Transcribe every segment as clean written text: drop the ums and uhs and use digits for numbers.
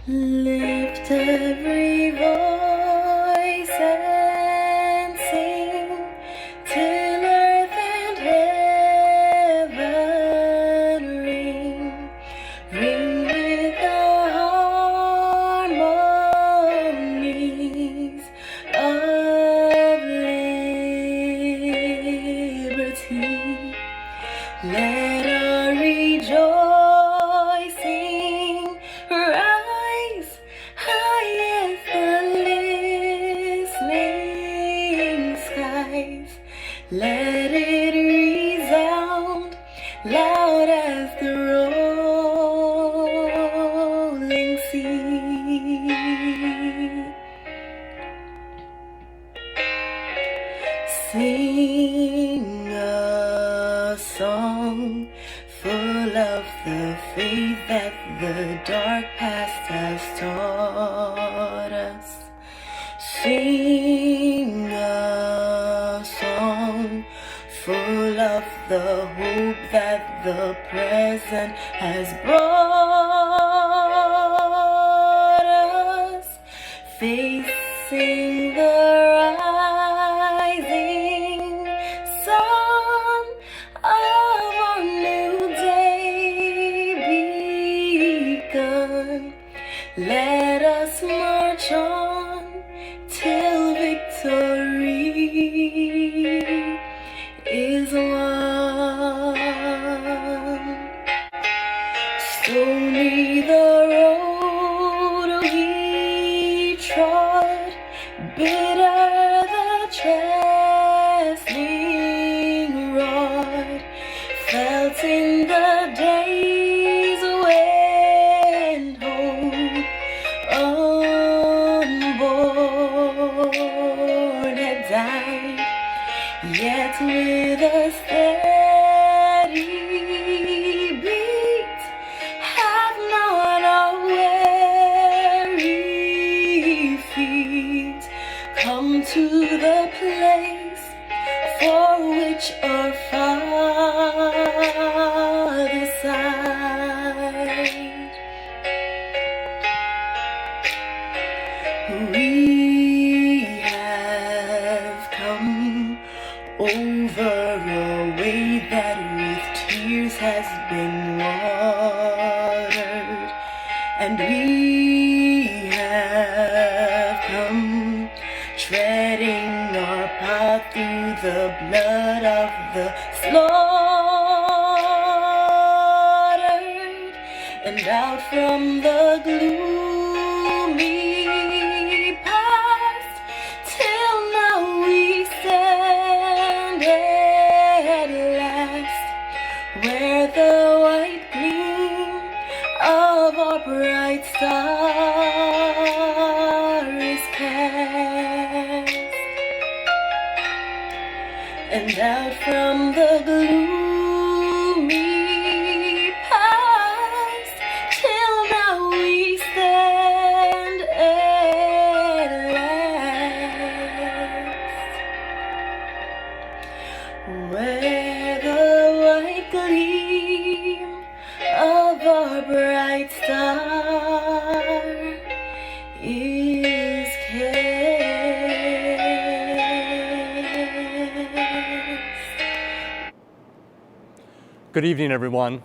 Lift every voice and sing till earth and heaven ring. Ring with the harmonies of liberty. Let our rejoicing rise high as the listening skies. Let it resound loud as the rolling sea. Sing a song full of the faith that the dark past has taught us. Sing a song full of the hope that the present has brought us. Facing the rising sun of our new day begun. Let us march on till victory is won. Stony the road we trod, bitter the chastening rod, felt in the days when hope unborn had died, yet with a steady beat have not our weary feet come to the place for which our Father sighed. We have come over a way that with tears has been watered, and we have come treading our path through the blood of the slaughtered, and out from the gloomy past till now we stand at last, where the white gleam of our bright star is cast. And out from the gloomy past till now we stand at last, where the white gleam of our bright star is cast. Good evening, everyone.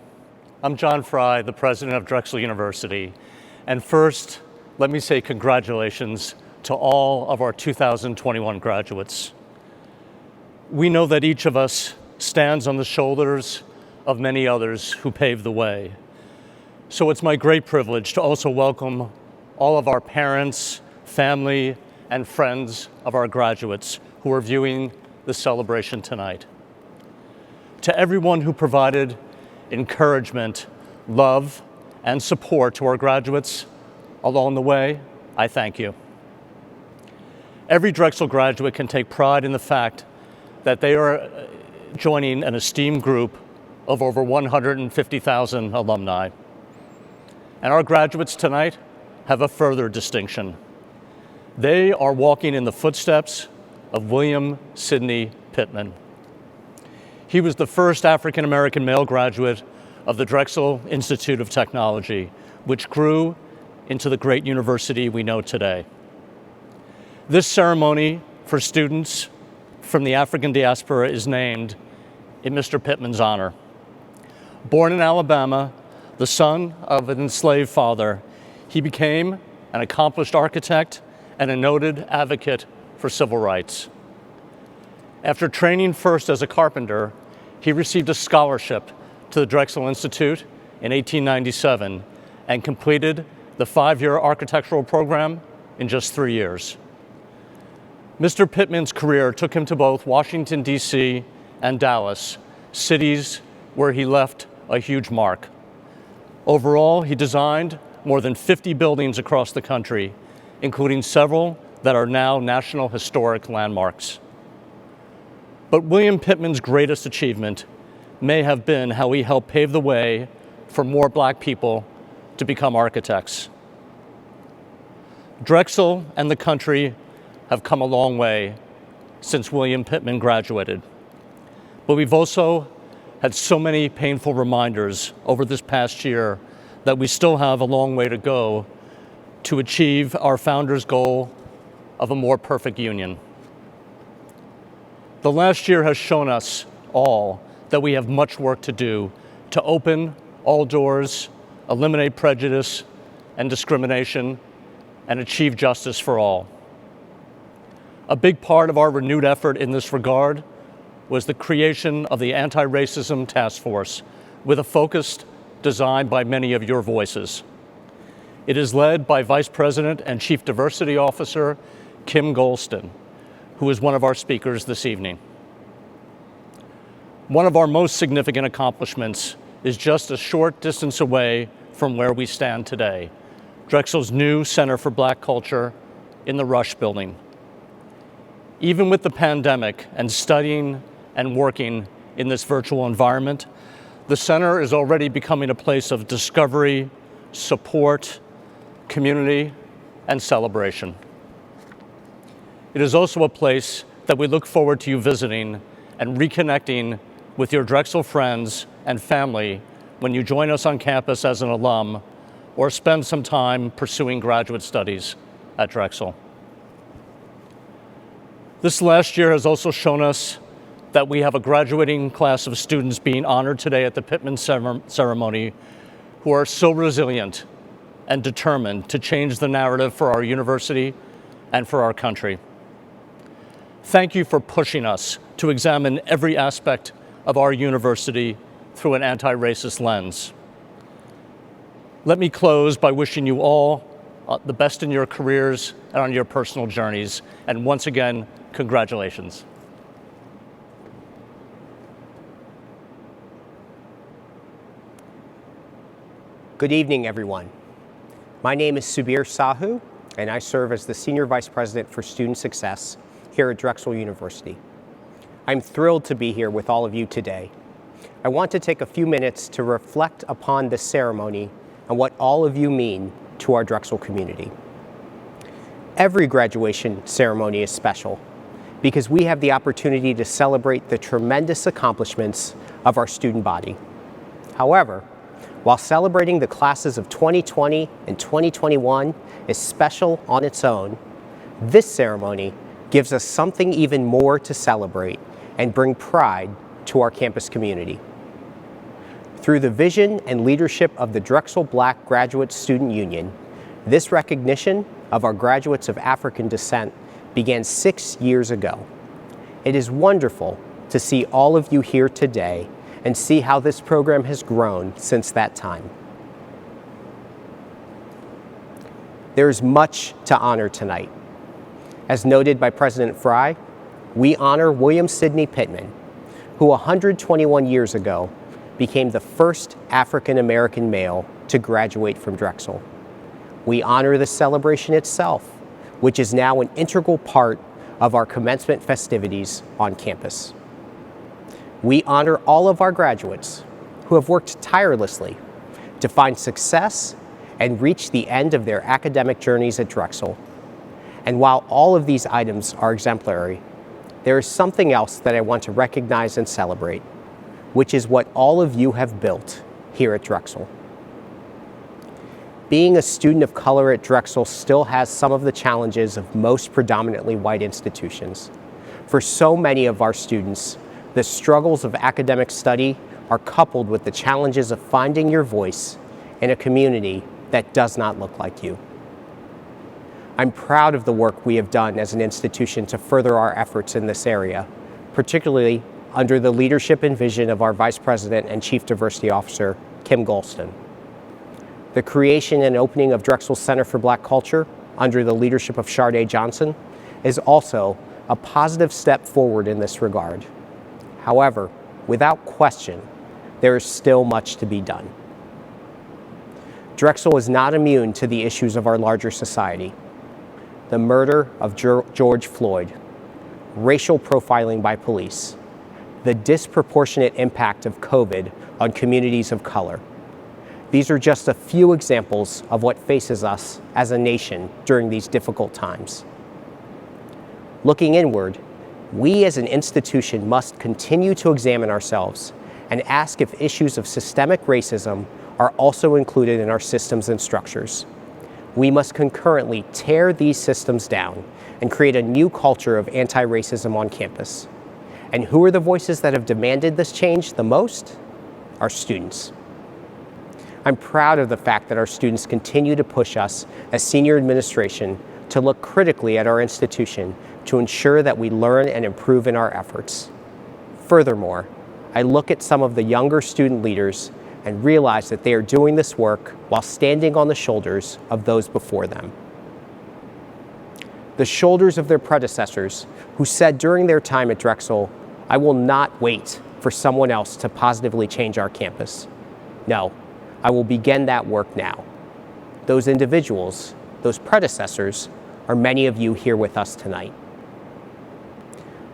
I'm John Fry, the president of Drexel University. And first, let me say congratulations to all of our 2021 graduates. We know that each of us stands on the shoulders of many others who paved the way. So it's my great privilege to also welcome all of our parents, family, and friends of our graduates who are viewing the celebration tonight. To everyone who provided encouragement, love, and support to our graduates along the way, I thank you. Every Drexel graduate can take pride in the fact that they are joining an esteemed group of over 150,000 alumni. And our graduates tonight have a further distinction. They are walking in the footsteps of William Sidney Pittman. He was the first African-American male graduate of the Drexel Institute of Technology, which grew into the great university we know today. This ceremony for students from the African diaspora is named in Mr. Pittman's honor. Born in Alabama, the son of an enslaved father, he became an accomplished architect and a noted advocate for civil rights. After training first as a carpenter, he received a scholarship to the Drexel Institute in 1897 and completed the 5-year architectural program in just 3 years. Mr. Pittman's career took him to both Washington, D.C. and Dallas, cities where he left a huge mark. Overall, he designed more than 50 buildings across the country, including several that are now National Historic Landmarks. But William Pittman's greatest achievement may have been how he helped pave the way for more Black people to become architects. Drexel and the country have come a long way since William Pittman graduated. But we've also had so many painful reminders over this past year that we still have a long way to go to achieve our founder's goal of a more perfect union. The last year has shown us all that we have much work to do to open all doors, eliminate prejudice and discrimination, and achieve justice for all. A big part of our renewed effort in this regard was the creation of the Anti-Racism Task Force, with a focus designed by many of your voices. It is led by Vice President and Chief Diversity Officer Kim Golston, who is one of our speakers this evening. One of our most significant accomplishments is just a short distance away from where we stand today, Drexel's new Center for Black Culture in the Rush Building. Even with the pandemic and studying and working in this virtual environment, the center is already becoming a place of discovery, support, community, and celebration. It is also a place that we look forward to you visiting and reconnecting with your Drexel friends and family when you join us on campus as an alum or spend some time pursuing graduate studies at Drexel. This last year has also shown us that we have a graduating class of students being honored today at the Pittman ceremony who are so resilient and determined to change the narrative for our university and for our country. Thank you for pushing us to examine every aspect of our university through an anti-racist lens. Let me close by wishing you all the best in your careers and on your personal journeys. And once again, congratulations. Good evening, everyone. My name is Subir Sahu, and I serve as the Senior Vice President for Student Success here at Drexel University. I'm thrilled to be here with all of you today. I want to take a few minutes to reflect upon this ceremony and what all of you mean to our Drexel community. Every graduation ceremony is special because we have the opportunity to celebrate the tremendous accomplishments of our student body. However, while celebrating the classes of 2020 and 2021 is special on its own, this ceremony gives us something even more to celebrate and bring pride to our campus community. Through the vision and leadership of the Drexel Black Graduate Student Union, this recognition of our graduates of African descent began 6 years ago. It is wonderful to see all of you here today and see how this program has grown since that time. There is much to honor tonight. As noted by President Fry, we honor William Sidney Pittman, who 121 years ago became the first African-American male to graduate from Drexel. We honor the celebration itself, which is now an integral part of our commencement festivities on campus. We honor all of our graduates who have worked tirelessly to find success and reach the end of their academic journeys at Drexel. And while all of these items are exemplary, there is something else that I want to recognize and celebrate, which is what all of you have built here at Drexel. being a student of color at Drexel still has some of the challenges of most predominantly white institutions. For so many of our students, the struggles of academic study are coupled with the challenges of finding your voice in a community that does not look like you. I'm proud of the work we have done as an institution to further our efforts in this area, particularly under the leadership and vision of our Vice President and Chief Diversity Officer, Kim Golston. The creation and opening of Drexel Center for Black Culture under the leadership of Sharday Johnson is also a positive step forward in this regard. However, without question, there is still much to be done. Drexel is not immune to the issues of our larger society. The murder of George Floyd, racial profiling by police, the disproportionate impact of COVID on communities of color. These are just a few examples of what faces us as a nation during these difficult times. Looking inward, we as an institution must continue to examine ourselves and ask if issues of systemic racism are also included in our systems and structures. We must concurrently tear these systems down and create a new culture of anti-racism on campus. And who are the voices that have demanded this change the most? Our students. I'm proud of the fact that our students continue to push us as senior administration to look critically at our institution to ensure that we learn and improve in our efforts. Furthermore, I look at some of the younger student leaders and realize that they are doing this work while standing on the shoulders of those before them. The shoulders of their predecessors who said during their time at Drexel, "I will not wait for someone else to positively change our campus. No, I will begin that work now." Those individuals, those predecessors, are many of you here with us tonight.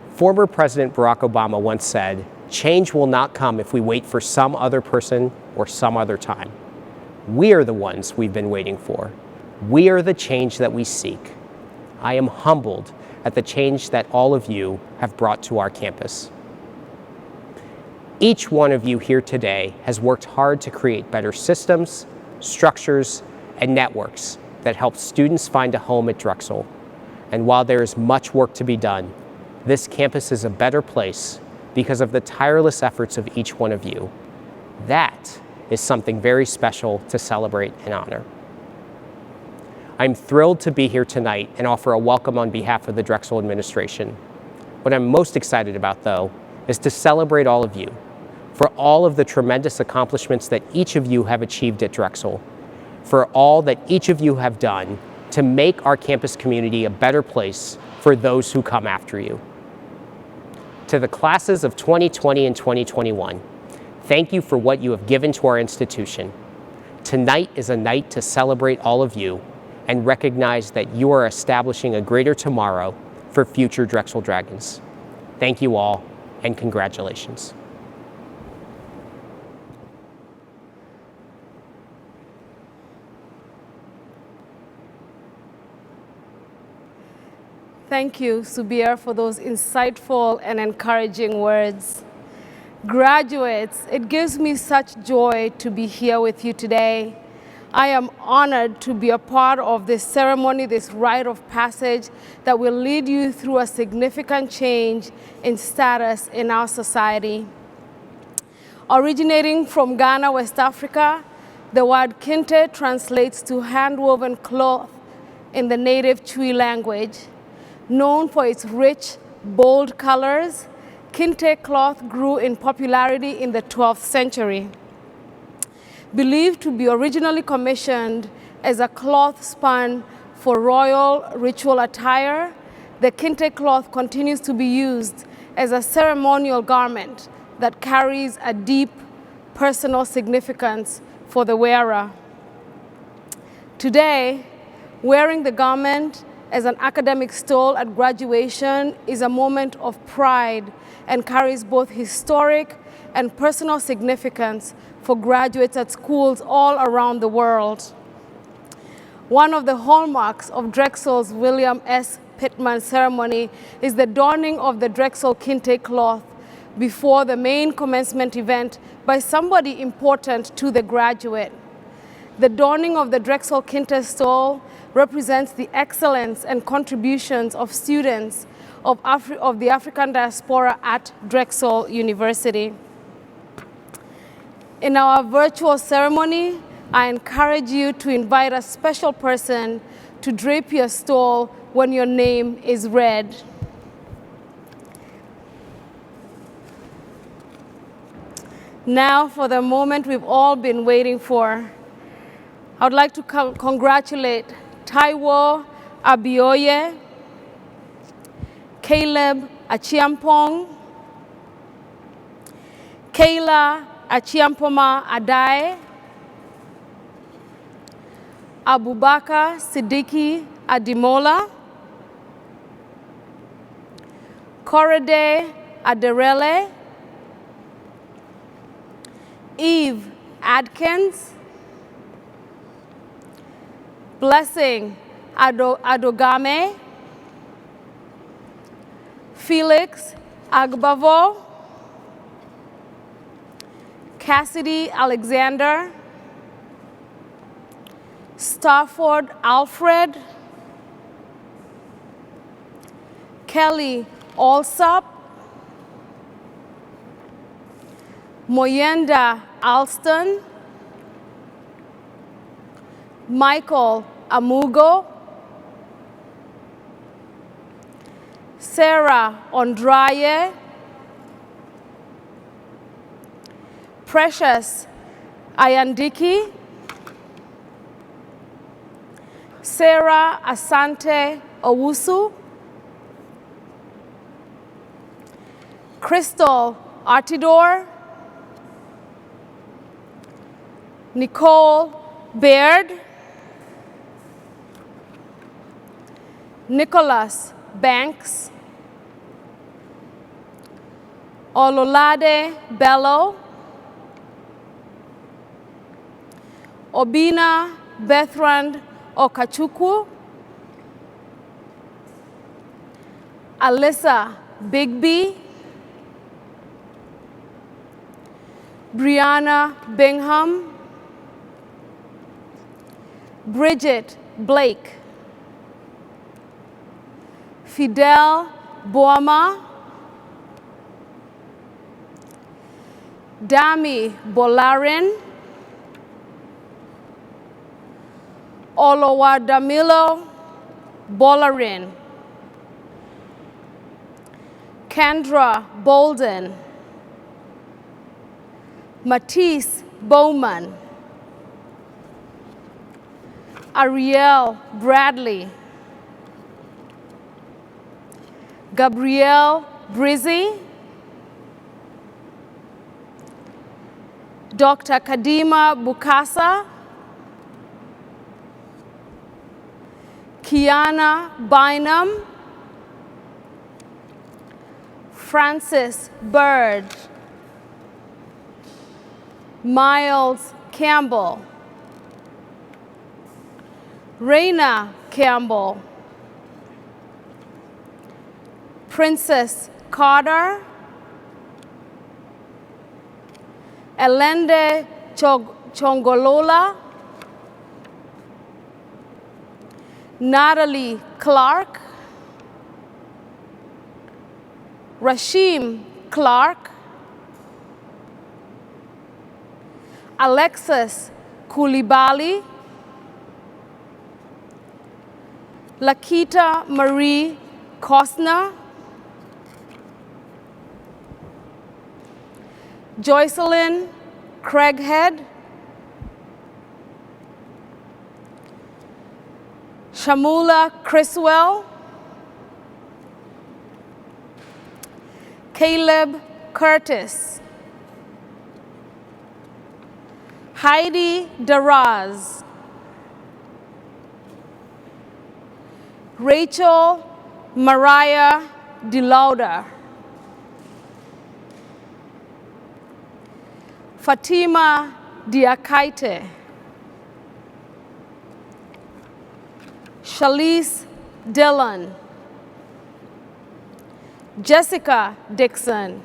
Former President Barack Obama once said, "Change will not come if we wait for some other person or some other time. We are the ones we've been waiting for. We are the change that we seek." I am humbled at the change that all of you have brought to our campus. Each one of you here today has worked hard to create better systems, structures, and networks that help students find a home at Drexel. And while there is much work to be done, this campus is a better place because of the tireless efforts of each one of you. That is something very special to celebrate and honor. I'm thrilled to be here tonight and offer a welcome on behalf of the Drexel administration. What I'm most excited about, though, is to celebrate all of you for all of the tremendous accomplishments that each of you have achieved at Drexel, for all that each of you have done to make our campus community a better place for those who come after you. To the classes of 2020 and 2021, thank you for what you have given to our institution. Tonight is a night to celebrate all of you and recognize that you are establishing a greater tomorrow for future Drexel Dragons. Thank you all, and congratulations. Thank you, Subir, for those insightful and encouraging words. Graduates, it gives me such joy to be here with you today. I am honored to be a part of this ceremony, this rite of passage that will lead you through a significant change in status in our society. Originating from Ghana, West Africa, the word kente translates to hand-woven cloth in the native Twi language. Known for its rich, bold colors, kente cloth grew in popularity in the 12th century. Believed to be originally commissioned as a cloth spun for royal ritual attire, the kente cloth continues to be used as a ceremonial garment that carries a deep personal significance for the wearer. Today, wearing the garment as an academic stole at graduation is a moment of pride and carries both historic and personal significance for graduates at schools all around the world. One of the hallmarks of Drexel's William S. Pittman ceremony is the donning of the Drexel kente cloth before the main commencement event by somebody important to the graduate. The donning of the Drexel Kinte stole represents the excellence and contributions of students of the African diaspora at Drexel University. In our virtual ceremony, I encourage you to invite a special person to drape your stole when your name is read. Now for the moment we've all been waiting for. I would like to congratulate Taiwo Abioye, Caleb Achiampong, Kayla Achiampoma Adae, Abubakar Siddiqui Adimola, Korede Aderele, Eve Adkins, Blessing Adogame, Felix Agbavo, Cassidy Alexander, Stafford Alfred, Kelly Allsop, Moyenda Alston, Michael Amugo, Sarah Ondraye, Precious Ayandiki, Sarah Asante Owusu, Crystal Artidor, Nicole Baird, Nicholas Banks, Ololade Bello, Obina Bethrand Okachukwu, Alyssa Bigby, Brianna Bingham, Bridget Blake, Fidel Boama, Dami Bolarin, Olowadamilo Bolarin, Kendra Bolden, Matisse Bowman, Ariel Bradley, Gabrielle Brizzi, Dr. Kadima Bukasa, Kiana Bynum, Francis Bird, Miles Campbell, Raina Campbell, Princess Carter, Elende Chongolola, Natalie Clark, Rashim Clark, Alexis Koulibaly, Lakita Marie Kostner, Joycelyn Craighead, Shamula Criswell, Caleb Curtis, Heidi Daraz, Rachel Mariah DeLauder, Fatima Diakaite, Shalise Dillon, Jessica Dixon,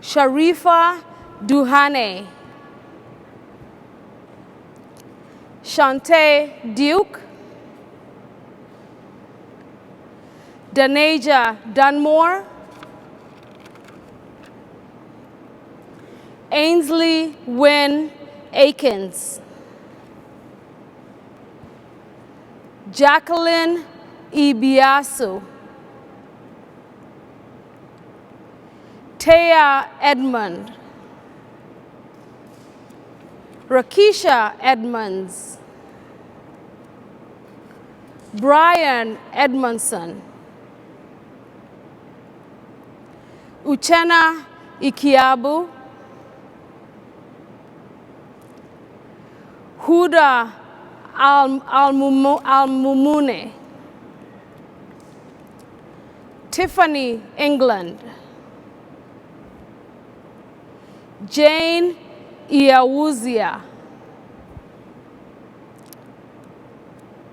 Sharifa Duhane, Shantae Duke, Daneja Dunmore, Ainsley Wynn Akins, Jacqueline Ibiasu, Taya Edmond, Rakisha Edmonds, Brian Edmondson, Uchenna Ikiabu, Huda Al-Mumune, Tiffany England, Jane Iawuzia,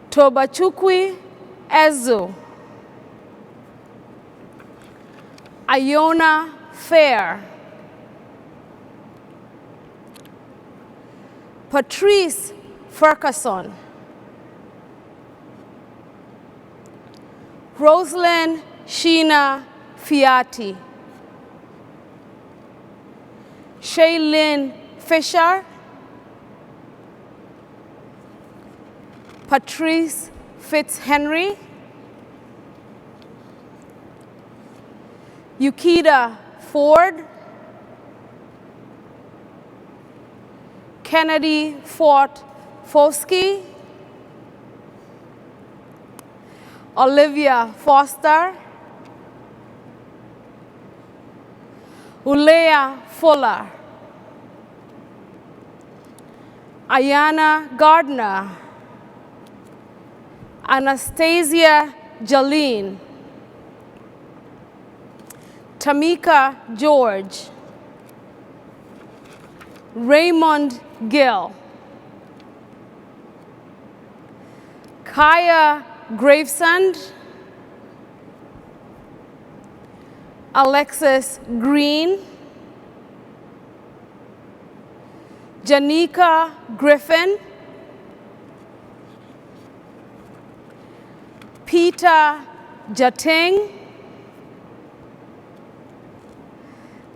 Tobachukwi Ezu, Iona Fair, Patrice Ferguson, Rosalind Sheena Fiati, Shaylin Fisher, Patrice Fitzhenry, Yukita Ford, Kennedy Fort Foskey, Olivia Foster, Ulea Fuller, Ayana Gardner, Anastasia Jaleen, Tamika George, Raymond Gill, Kaya Gravesend, Alexis Green, Janika Griffin, Peter Jating,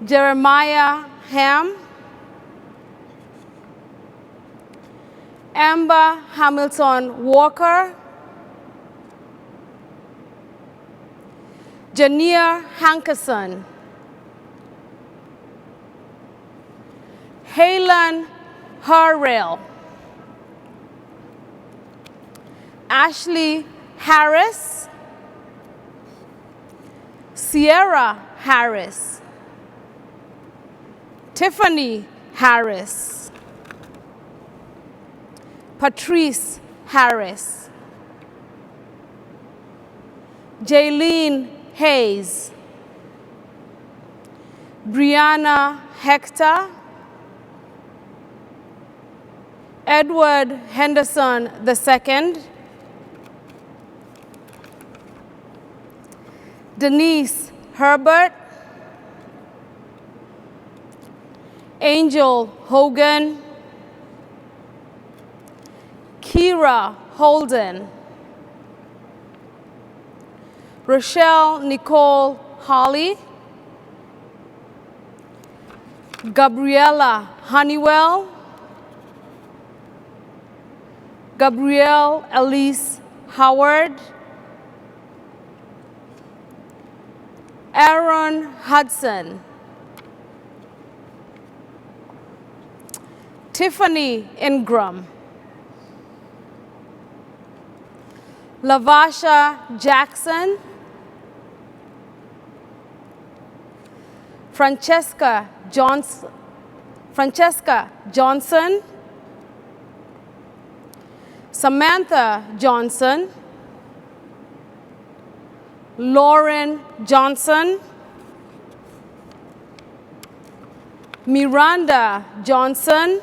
Jeremiah Ham, Amber Hamilton Walker, Jania Hankerson, Halen Harrell, Ashley Harris, Sierra Harris, Tiffany Harris, Patrice Harris, Jaylene Hayes, Brianna Hector, Edward Henderson II, Denise Herbert, Angel Hogan, Kira Holden, Rochelle Nicole Holly, Gabriella Honeywell, Gabrielle Elise Howard, Aaron Hudson, Tiffany Ingram, Lavasha Jackson, Francesca Johnson, Samantha Johnson, Lauren Johnson, Miranda Johnson,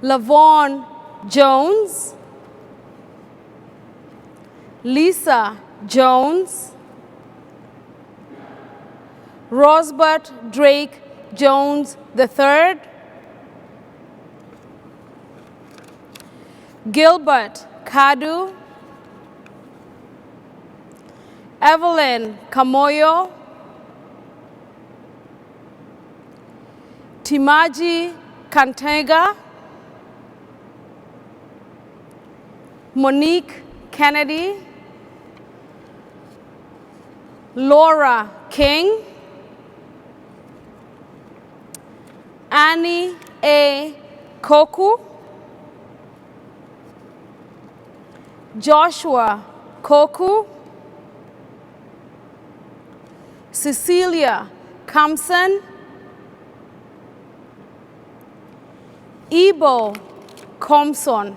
Lavon Jones, Lisa Jones, Rosebud Drake Jones III, Gilbert Kadu, Evelyn Kamoyo, Timaji Kantega, Monique Kennedy, Laura King, Annie A. Koku, Joshua Koku, Cecilia Kamson, Ibo Komson,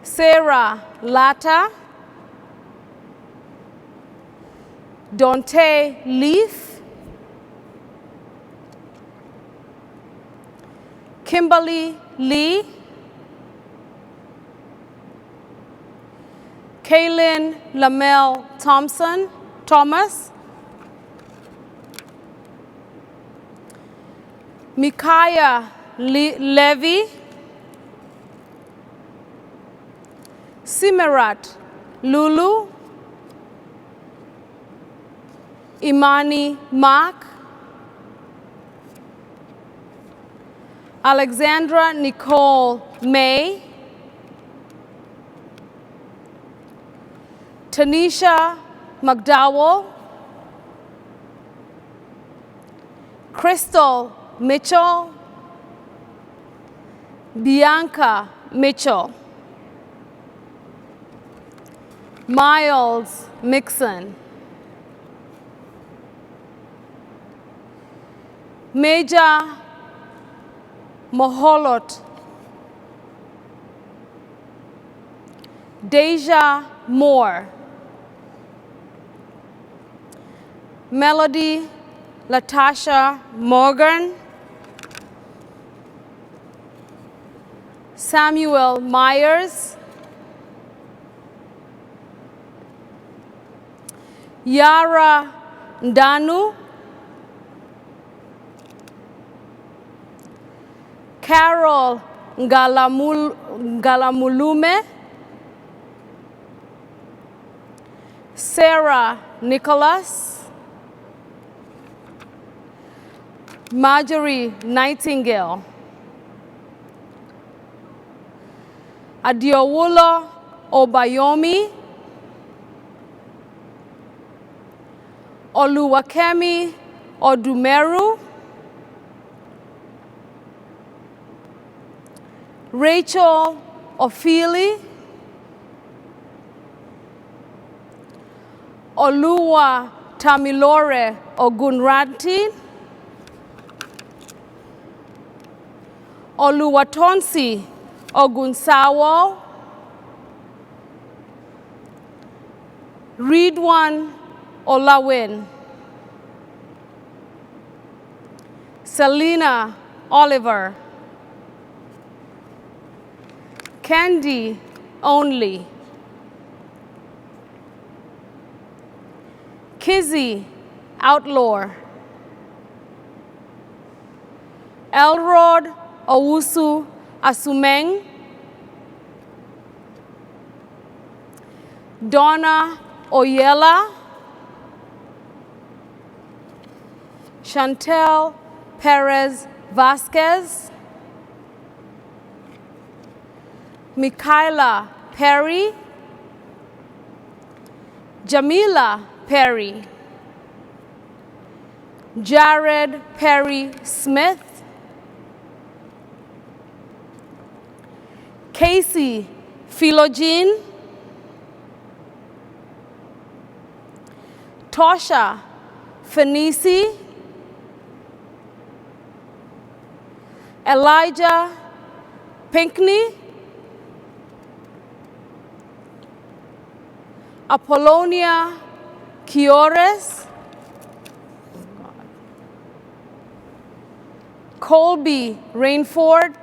Sarah Lata, Dante Leaf, Kimberly Lee, Kaylin Lamel Thomas, Micaiah Levy, Simerat Lulu, Imani Mark, Alexandra Nicole May, Tanisha McDowell, Crystal Mitchell, Bianca Mitchell, Miles Mixon, Major Moholot, Deja Moore, Melody Latasha Morgan, Samuel Myers, Yara Ndanu, Carol Ngalamulume, Sarah Nicholas, Marjorie Nightingale, Adiowulo Obayomi, Oluwakemi Odumeru, Rachel Ofili, Oluwa Tamilore Ogunranti, Oluwatonsi Ogunsawo, Ridwan Olawin, Selena Oliver, Candy Only, Kizzy Outlaw, Elrod Owusu Asumeng, Donna Oyela, Chantel Perez Vasquez, Michaela Perry, Jamila Perry, Jared Perry Smith, Casey Philogene, Tosha Fenisi, Elijah Pinkney, Apollonia Kiores, Colby Rainford,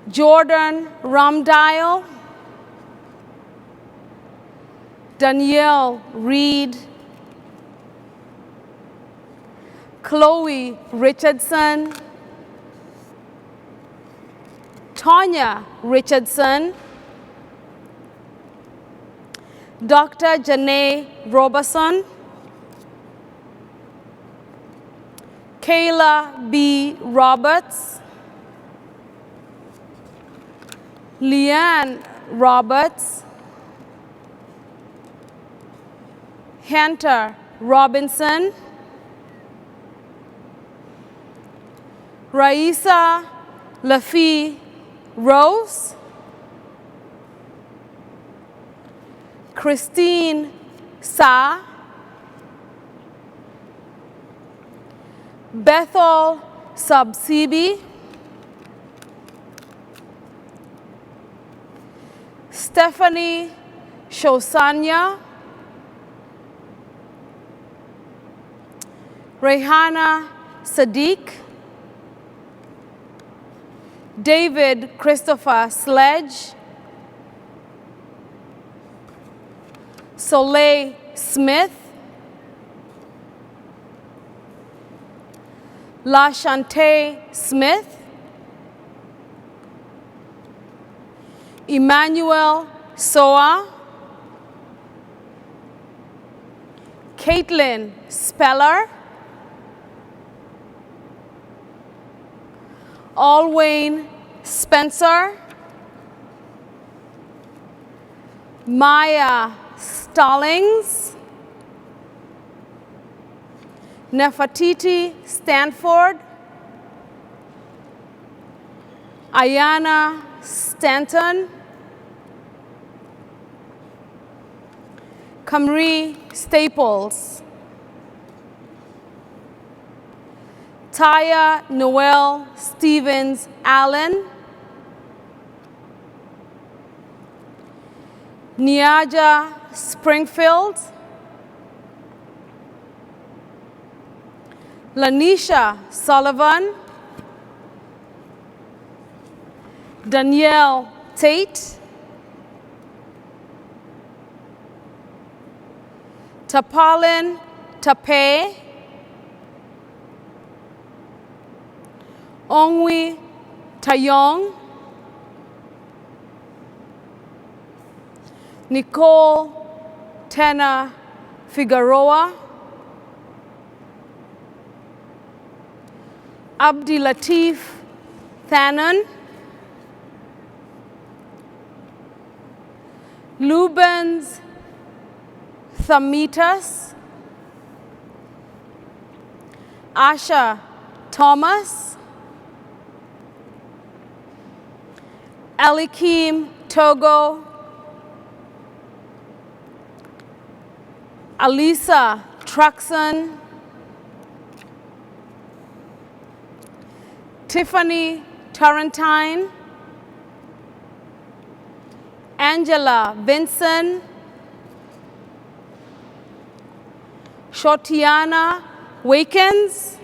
Jordan Ramdial, Danielle Reed, Chloe Richardson, Tonya Richardson, Dr. Janae Roberson, Kayla B. Roberts, Leanne Roberts, Hunter Robinson, Raisa Lafie Rose, Christine Sa, Bethel Subsibi, Stephanie Shosanya, Rehana Sadiq, David Christopher Sledge, Soleil Smith, LaShante Smith, Emmanuel Soa, Caitlin Speller, Alwayne Spencer, Maya Stallings, Nefertiti Stanford, Ayana Stanton, Kamri Staples, Taya Noel Stevens Allen, Niaja Springfield, Lanisha Sullivan, Danielle Tate, Tapalin Tape, Ongwi Tayong, Nicole Tena Figueroa, Abdi Latif Thanon, Lubens Thamitas, Asha Thomas, Elikim Togo, Alisa Truxon, Tiffany Turrentine, Angela Vinson, Shotiana Wakens,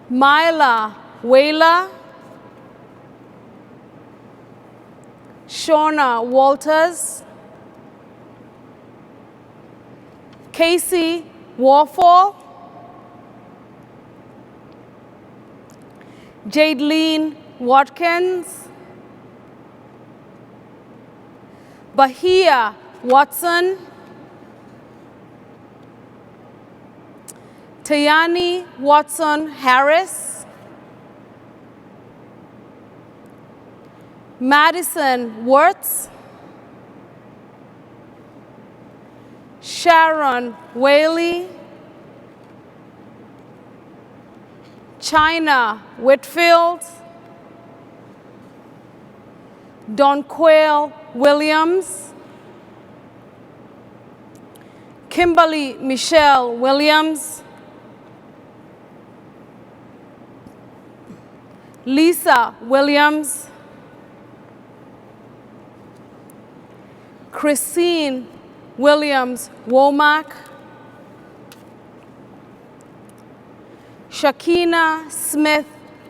Myla Wayla, Shona Walters, Casey Warfall, Jadeline Watkins, Bahia Watson, Tayani Watson Harris, Madison Wirtz, Sharon Whaley, China Whitfield, Donquail Williams, Kimberly Michelle Williams, Lisa Williams, Christine Williams Womack, Shakina Smith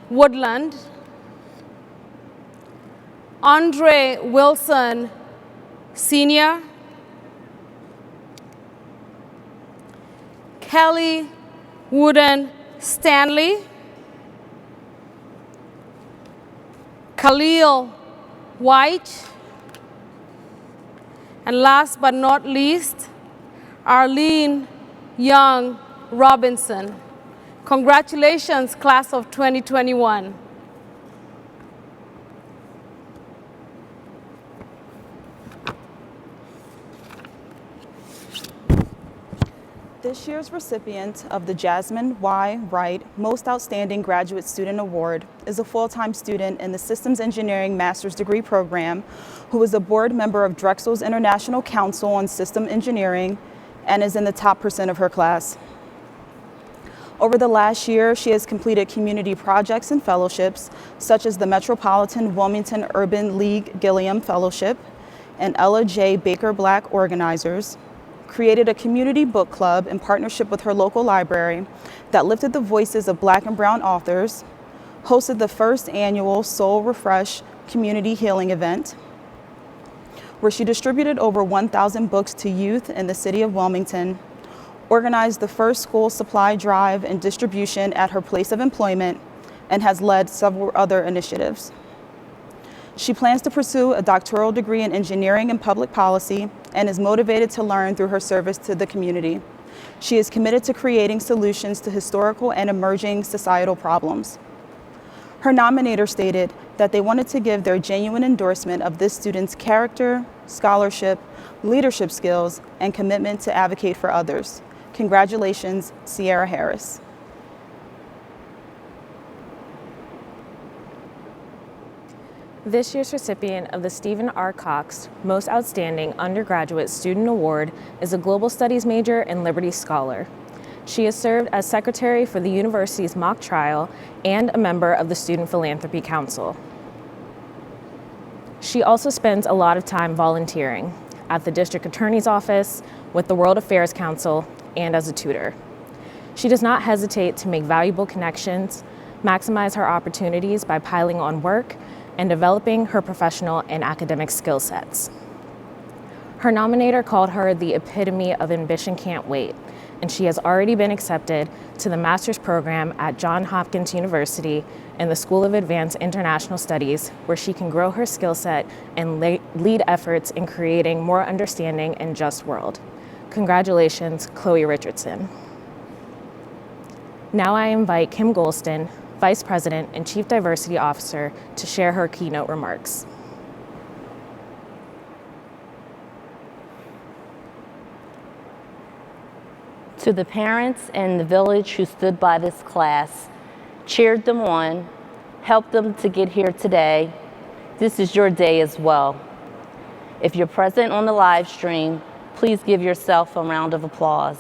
Woodland, Andre Wilson Sr., Kelly Wooden Stanley, Khalil White, and last but not least, Arlene Young Robinson. Congratulations, class of 2021. This year's recipient of the Jasmine Y. Wright Most Outstanding Graduate Student Award is a full-time student in the Systems Engineering Master's Degree Program who is a board member of Drexel's International Council on System Engineering and is in the top % of her class. Over the last year, she has completed community projects and fellowships, such as the Metropolitan Wilmington Urban League Gilliam Fellowship and Ella J. Baker Black Organizers, created a community book club in partnership with her local library that lifted the voices of Black and Brown authors, hosted the first annual Soul Refresh community healing event, where she distributed over 1,000 books to youth in the city of Wilmington, organized the first school supply drive and distribution at her place of employment, and has led several other initiatives. She plans to pursue a doctoral degree in engineering and public policy and is motivated to learn through her service to the community. She is committed to creating solutions to historical and emerging societal problems. Her nominator stated that they wanted to give their genuine endorsement of this student's character, scholarship, leadership skills, and commitment to advocate for others. Congratulations, Sierra Harris. This year's recipient of the Stephen R. Cox Most Outstanding Undergraduate Student Award is a Global Studies major and Liberty Scholar. She has served as secretary for the university's mock trial and a member of the Student Philanthropy Council. She also spends a lot of time volunteering at the district attorney's office, with the World Affairs Council, and as a tutor. She does not hesitate to make valuable connections, maximize her opportunities by piling on work, and developing her professional and academic skill sets. Her nominator called her the epitome of ambition can't wait, and she has already been accepted to the master's program at Johns Hopkins University in the School of Advanced International Studies, where she can grow her skill set and lead efforts in creating more understanding and just world. Congratulations, Chloe Richardson. Now I invite Kim Golston, Vice President and Chief Diversity Officer, to share her keynote remarks. To the parents in the village who stood by this class, cheered them on, helped them to get here today, this is your day as well. If you're present on the live stream, please give yourself a round of applause.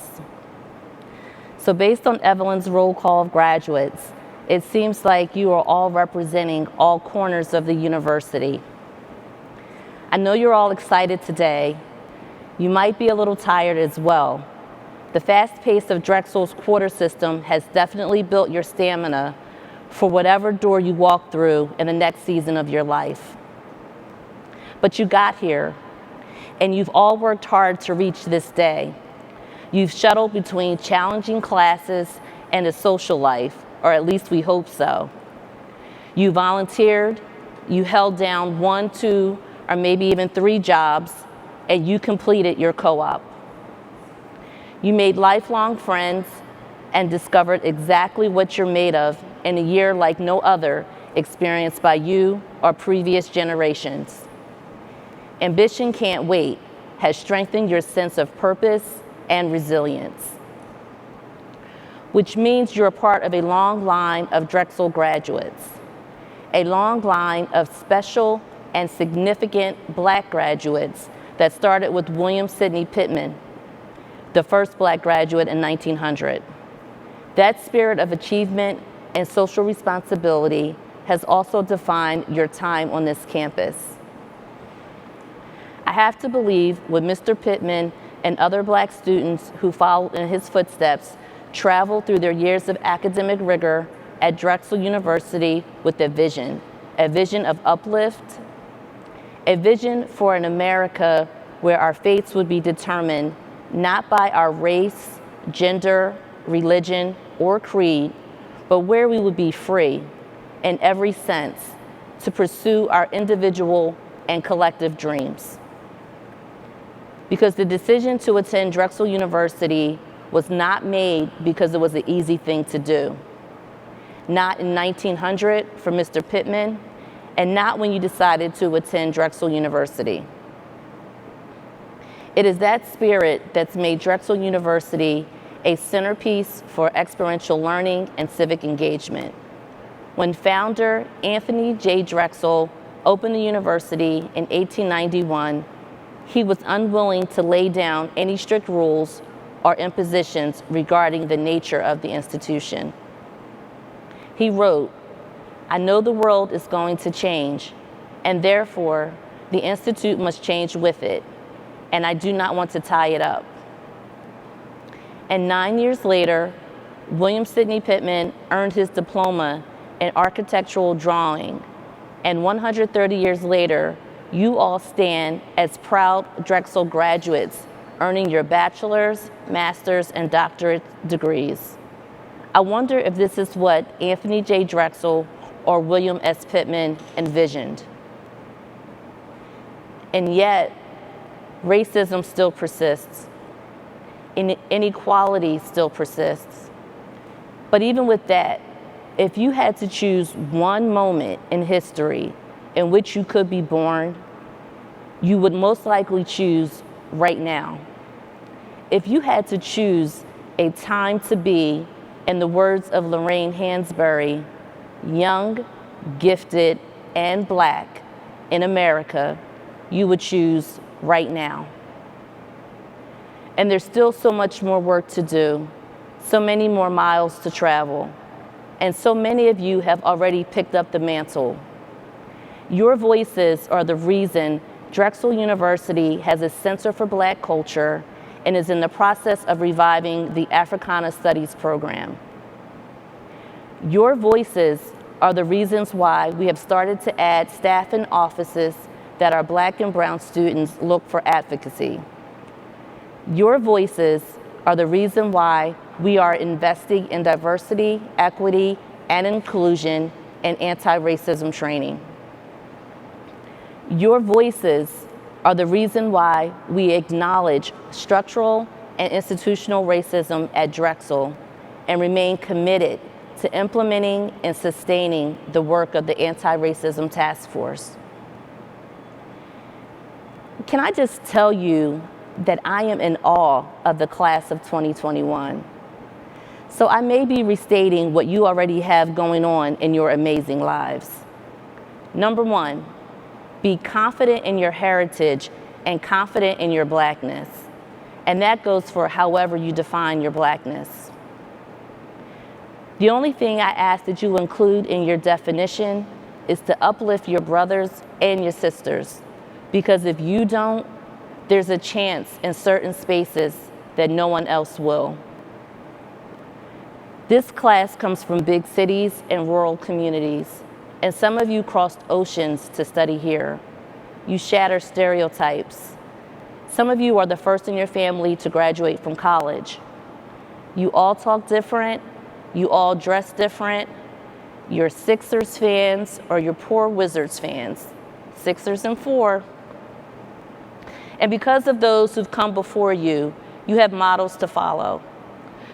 So based on Evelyn's roll call of graduates, it seems like you are all representing all corners of the university. I know you're all excited today. You might be a little tired as well. The fast pace of Drexel's quarter system has definitely built your stamina for whatever door you walk through in the next season of your life. But you got here, and you've all worked hard to reach this day. You've shuttled between challenging classes and a social life, or at least we hope so. You volunteered, you held down 1, 2, or maybe even 3 jobs, and you completed your co-op. You made lifelong friends and discovered exactly what you're made of in a year like no other experienced by you or previous generations. Ambition can't wait has strengthened your sense of purpose and resilience, which means you're a part of a long line of Drexel graduates, a long line of special and significant Black graduates that started with William Sidney Pittman, the first Black graduate in 1900. That spirit of achievement and social responsibility has also defined your time on this campus. I have to believe with Mr. Pittman and other Black students who followed in his footsteps traveled through their years of academic rigor at Drexel University with a vision of uplift, a vision for an America where our fates would be determined not by our race, gender, religion, or creed, but where we would be free, in every sense, to pursue our individual and collective dreams. Because the decision to attend Drexel University was not made because it was an easy thing to do. Not in 1900 for Mr. Pittman, and not when you decided to attend Drexel University. It is that spirit that's made Drexel University a centerpiece for experiential learning and civic engagement. When founder Anthony J. Drexel opened the university in 1891, he was unwilling to lay down any strict rules or impositions regarding the nature of the institution. He wrote, "I know the world is going to change, and therefore the Institute must change with it, and I do not want to tie it up." And 9 years later, William Sidney Pittman earned his diploma in architectural drawing, and 130 years later, you all stand as proud Drexel graduates, earning your bachelor's, master's, and doctorate degrees. I wonder if this is what Anthony J. Drexel or William S. Pittman envisioned. And yet, racism still persists. Inequality still persists. But even with that, if you had to choose one moment in history in which you could be born, you would most likely choose right now. If you had to choose a time to be, in the words of Lorraine Hansberry, young, gifted, and Black in America, you would choose right now. And there's still so much more work to do, so many more miles to travel, and so many of you have already picked up the mantle. Your voices are the reason Drexel University has a Center for Black Culture and is in the process of reviving the Africana Studies program. Your voices are the reasons why we have started to add staff in offices that our Black and brown students look for advocacy. Your voices are the reason why we are investing in diversity, equity, and inclusion and anti-racism training. Your voices are the reason why we acknowledge structural and institutional racism at Drexel and remain committed to implementing and sustaining the work of the Anti-Racism Task Force. Can I just tell you that I am in awe of the class of 2021. So I may be restating what you already have going on in your amazing lives. Number one, be confident in your heritage and confident in your Blackness. And that goes for however you define your Blackness. The only thing I ask that you include in your definition is to uplift your brothers and your sisters. Because if you don't, there's a chance in certain spaces that no one else will. This class comes from big cities and rural communities, and some of you crossed oceans to study here. You shatter stereotypes. Some of you are the first in your family to graduate from college. You all talk different, you all dress different. You're Sixers fans or you're poor Wizards fans. Sixers and 4. And because of those who've come before you, you have models to follow.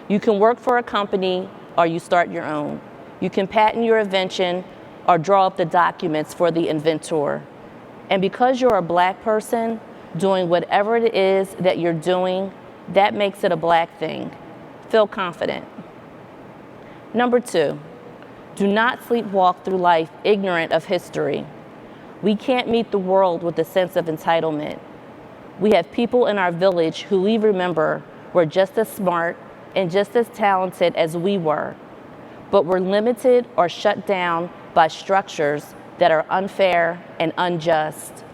You can work for a company or you start your own. You can patent your invention or draw up the documents for the inventor. And because you're a Black person doing whatever it is that you're doing, that makes it a Black thing. Feel confident. Number 2, do not sleepwalk through life ignorant of history. We can't meet the world with a sense of entitlement. We have people in our village who we remember were just as smart and just as talented as we were, but were limited or shut down by structures that are unfair and unjust.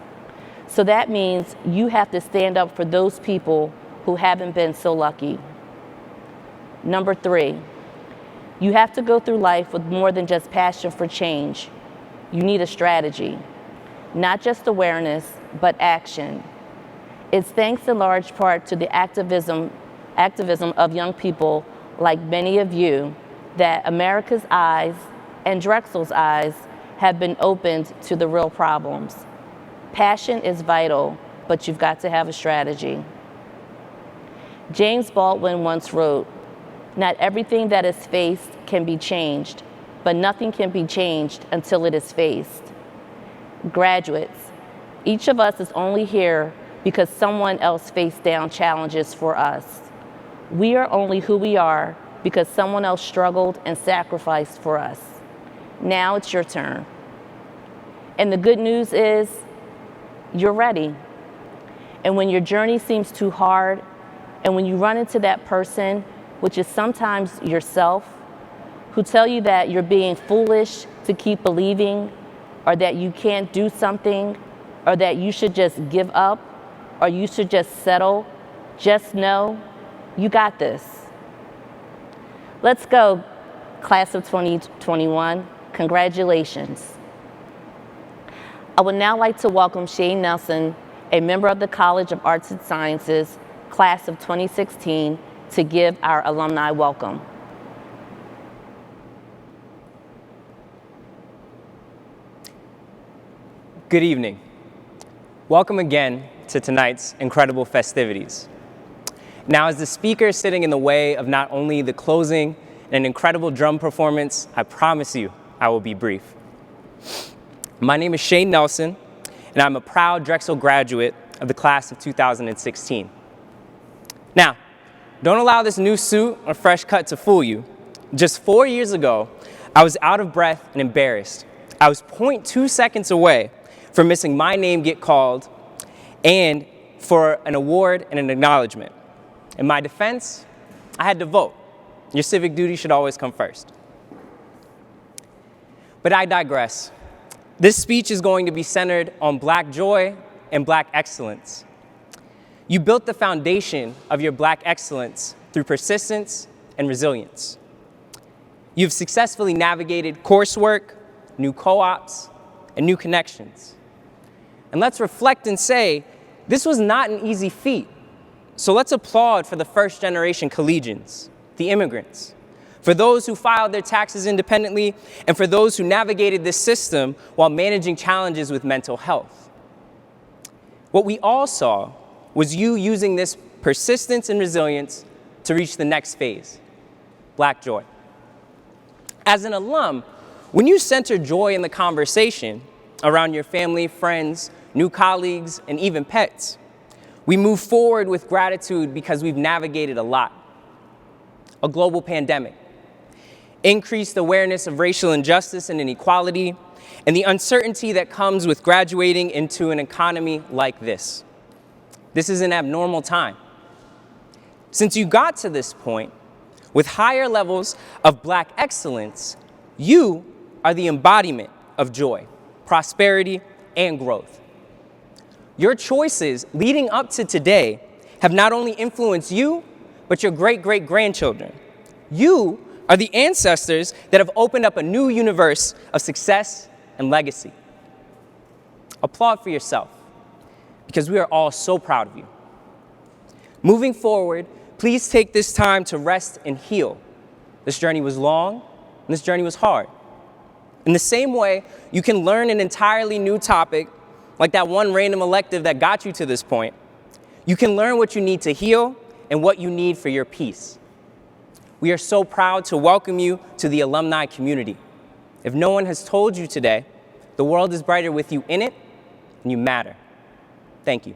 So that means you have to stand up for those people who haven't been so lucky. Number 3, you have to go through life with more than just passion for change. You need a strategy, not just awareness, but action. It's thanks in large part to the activism of young people like many of you that America's eyes and Drexel's eyes have been opened to the real problems. Passion is vital, but you've got to have a strategy. James Baldwin once wrote, "Not everything that is faced can be changed, but nothing can be changed until it is faced." Graduates, each of us is only here because someone else faced down challenges for us. We are only who we are because someone else struggled and sacrificed for us. Now it's your turn. And the good news is, you're ready. And when your journey seems too hard, and when you run into that person, which is sometimes yourself, who tell you that you're being foolish to keep believing, or that you can't do something, or that you should just give up, or you should just settle, just know you got this. Let's go, class of 2021. Congratulations. I would now like to welcome Shane Nelson, a member of the College of Arts and Sciences, class of 2016, to give our alumni welcome. Good evening. Welcome again to tonight's incredible festivities. Now, as the speaker sitting in the way of not only the closing and an incredible drum performance, I promise you I will be brief. My name is Shane Nelson, and I'm a proud Drexel graduate of the class of 2016. Now, don't allow this new suit or fresh cut to fool you. Just 4 years ago, I was out of breath and embarrassed. I was 0.2 seconds away from missing my name get called and for an award and an acknowledgement. In my defense, I had to vote. Your civic duty should always come first. But I digress. This speech is going to be centered on Black joy and Black excellence. You built the foundation of your Black excellence through persistence and resilience. You've successfully navigated coursework, new co-ops, and new connections. And let's reflect and say, this was not an easy feat. So let's applaud for the first-generation collegians, the immigrants, for those who filed their taxes independently, and for those who navigated this system while managing challenges with mental health. What we all saw was you using this persistence and resilience to reach the next phase, Black joy. As an alum, when you center joy in the conversation around your family, friends, new colleagues, and even pets, we move forward with gratitude because we've navigated a lot. A global pandemic, increased awareness of racial injustice and inequality, and the uncertainty that comes with graduating into an economy like this. This is an abnormal time. Since you got to this point, with higher levels of Black excellence, you are the embodiment of joy, prosperity, and growth. Your choices leading up to today have not only influenced you, but your great-great-grandchildren. You are the ancestors that have opened up a new universe of success and legacy. Applaud for yourself, because we are all so proud of you. Moving forward, please take this time to rest and heal. This journey was long, and this journey was hard. In the same way, you can learn an entirely new topic, like that one random elective that got you to this point. You can learn what you need to heal and what you need for your peace. We are so proud to welcome you to the alumni community. If no one has told you today, the world is brighter with you in it, and you matter. Thank you.